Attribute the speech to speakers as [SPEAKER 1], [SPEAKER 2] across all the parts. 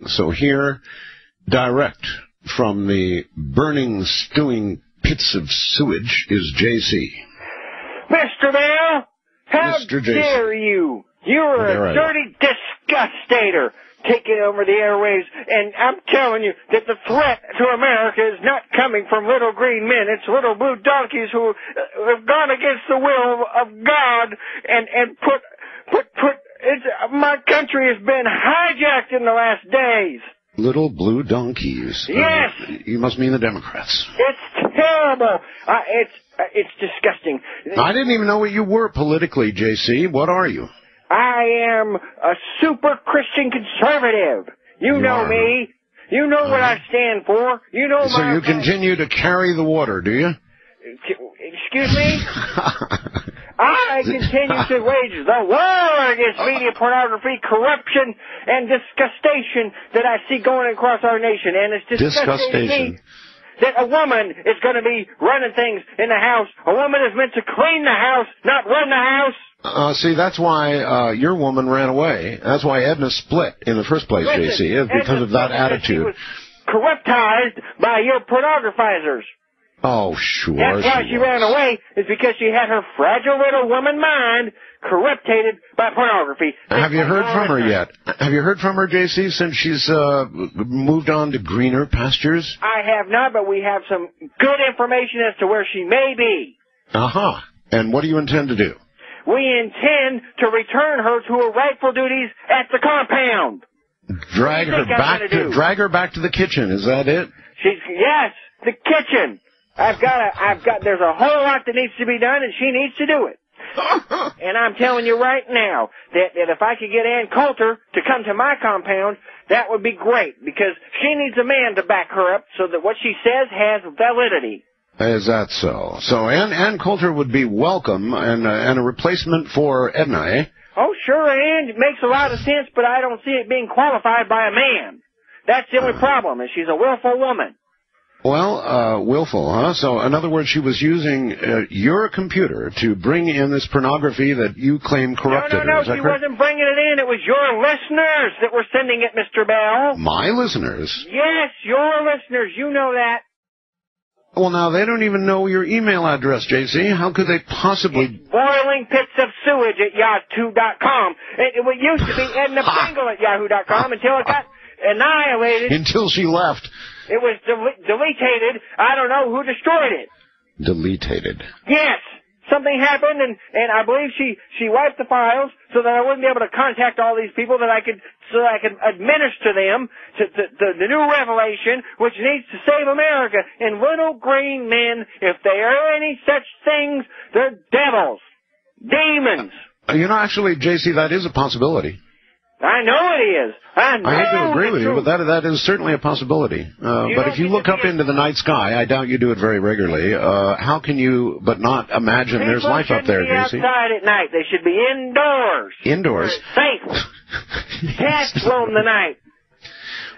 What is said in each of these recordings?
[SPEAKER 1] So here, direct from the burning, stewing pits of sewage is J.C.
[SPEAKER 2] Mr. Bell, how dare you? You're a dirty disgustator taking over the airwaves, and I'm telling you that the threat to America is not coming from little green men. It's little blue donkeys who have gone against the will of God and my country has been hijacked in the last days.
[SPEAKER 1] Little blue donkeys.
[SPEAKER 2] Yes.
[SPEAKER 1] You must mean the Democrats.
[SPEAKER 2] It's terrible. It's disgusting.
[SPEAKER 1] I didn't even know what you were politically, J.C. What are you?
[SPEAKER 2] I am a super Christian conservative. You know me. You know what I stand for. You know
[SPEAKER 1] so you continue to carry the water, do you?
[SPEAKER 2] Excuse me? I continue to wage the war against media pornography, corruption, and disgustation that I see going across our nation. And it's disgusting to me that a woman is going to be running things in the house. A woman is meant to clean the house, not run the house.
[SPEAKER 1] See, that's why your woman ran away. That's why Edna split in the first place, J.C., is because of that attitude. She was
[SPEAKER 2] corruptized by your pornographizers.
[SPEAKER 1] Oh, sure.
[SPEAKER 2] That's why she ran away, is because she had her fragile little woman mind corrupted by pornography.
[SPEAKER 1] Have you heard from her yet? Have you heard from her, J.C., since she's moved on to greener pastures?
[SPEAKER 2] I have not, but we have some good information as to where she may be.
[SPEAKER 1] Uh-huh. And what do you intend to do?
[SPEAKER 2] We intend to return her to her rightful duties at the compound.
[SPEAKER 1] Drag her back to the kitchen. Is that it?
[SPEAKER 2] Yes, the kitchen. There's a whole lot that needs to be done, and she needs to do it. And I'm telling you right now that if I could get Ann Coulter to come to my compound, that would be great, because she needs a man to back her up so that what she says has validity.
[SPEAKER 1] Is that so? So Ann Coulter would be welcome and a replacement for Edna, eh?
[SPEAKER 2] Oh, sure, Ann. It makes a lot of sense, but I don't see it being qualified by a man. That's the only problem, is she's a willful woman.
[SPEAKER 1] Well, willful, huh? So, in other words, she was using your computer to bring in this pornography that you claim corrupted her.
[SPEAKER 2] No, she wasn't bringing it in. It was your listeners that were sending it, Mr. Bell.
[SPEAKER 1] My listeners?
[SPEAKER 2] Yes, your listeners. You know that.
[SPEAKER 1] Well, now, they don't even know your email address, J.C. How could they possibly...
[SPEAKER 2] It's boiling pits of sewage at yahoo.com. It used to be Edna Pringle at yahoo.com until it got annihilated.
[SPEAKER 1] Until she left.
[SPEAKER 2] It was deleted. I don't know who destroyed it.
[SPEAKER 1] Deleted.
[SPEAKER 2] Yes. Something happened, and I believe she wiped the files so that I wouldn't be able to contact all these people so that I could administer them to the new revelation, which needs to save America. And little green men, if they are any such things, they're devils. Demons.
[SPEAKER 1] Actually, J.C., that is a possibility.
[SPEAKER 2] I know it is. I
[SPEAKER 1] hate to agree with you, but that is certainly a possibility. But if you look up into the night sky, I doubt you do it very regularly, how can you but not imagine there's life up there, J.C.?
[SPEAKER 2] Outside at night. They should be indoors.
[SPEAKER 1] Indoors?
[SPEAKER 2] Safe. Cats roam the night.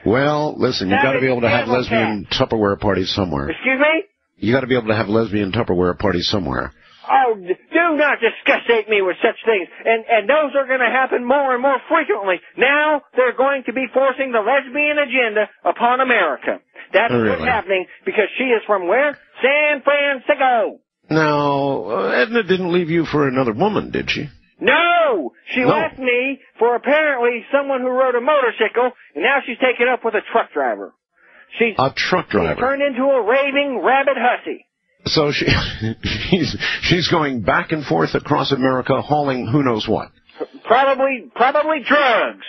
[SPEAKER 1] Well, listen, you've got to be able to have lesbian Tupperware parties somewhere.
[SPEAKER 2] Excuse me?
[SPEAKER 1] You got to be able to have lesbian Tupperware parties somewhere.
[SPEAKER 2] Oh, do not disgustate me with such things. And those are going to happen more and more frequently. Now they're going to be forcing the lesbian agenda upon America. That's what's happening, because she is from where? San Francisco.
[SPEAKER 1] Now, Edna didn't leave you for another woman, did she?
[SPEAKER 2] No! She left me for apparently someone who rode a motorcycle, and now she's taken up with a truck driver.
[SPEAKER 1] A truck driver?
[SPEAKER 2] She's turned into a raving rabid hussy.
[SPEAKER 1] So she's going back and forth across America hauling who knows what?
[SPEAKER 2] Probably drugs.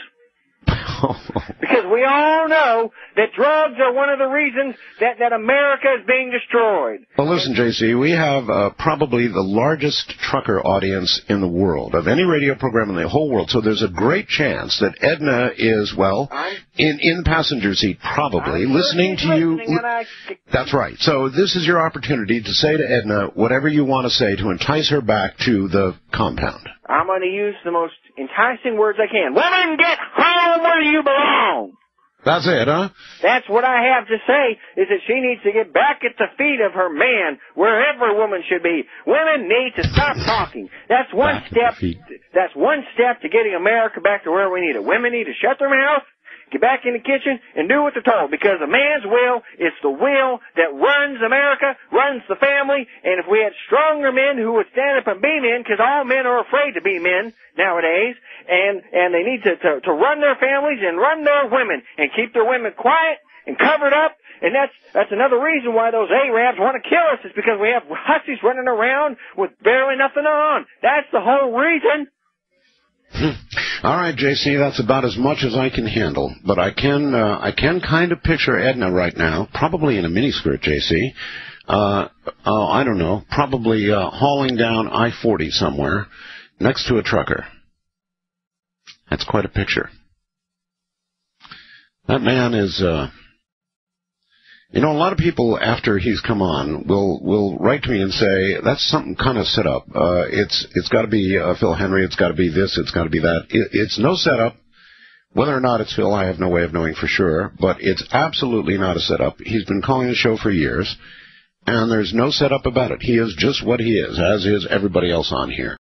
[SPEAKER 2] Because we all know that drugs are one of the reasons that America is being destroyed.
[SPEAKER 1] Well, listen, J.C., we have probably the largest trucker audience in the world, of any radio program in the whole world. So there's a great chance that Edna is, in the passenger seat, probably, listening to you. That's right. So this is your opportunity to say to Edna whatever you want to say to entice her back to the compound.
[SPEAKER 2] I'm going to use the most enticing words I can. Women, get home where you belong!
[SPEAKER 1] That's it, huh?
[SPEAKER 2] That's what I have to say, is that she needs to get back at the feet of her man, where every woman should be. Women need to stop talking. That's one step. That's one step to getting America back to where we need it. Women need to shut their mouth get back in the kitchen, and do what they're told, because a man's will is the will that runs America, runs the family, and if we had stronger men who would stand up and be men, because all men are afraid to be men nowadays, and they need to run their families and run their women, and keep their women quiet and covered up. And that's another reason why those Arabs want to kill us, is because we have hussies running around with barely nothing on. That's the whole reason.
[SPEAKER 1] All right, JC, that's about as much as I can handle. But I can kind of picture Edna right now, probably in a miniskirt, JC. I don't know, probably hauling down I-40 somewhere next to a trucker. That's quite a picture. That man is... You know, a lot of people, after he's come on, will write to me and say, that's something kind of set up. It's got to be Phil Henry, it's got to be this, it's got to be that. It's no setup. Whether or not it's Phil, I have no way of knowing for sure, but it's absolutely not a setup. He's been calling the show for years, and there's no setup about it. He is just what he is, as is everybody else on here.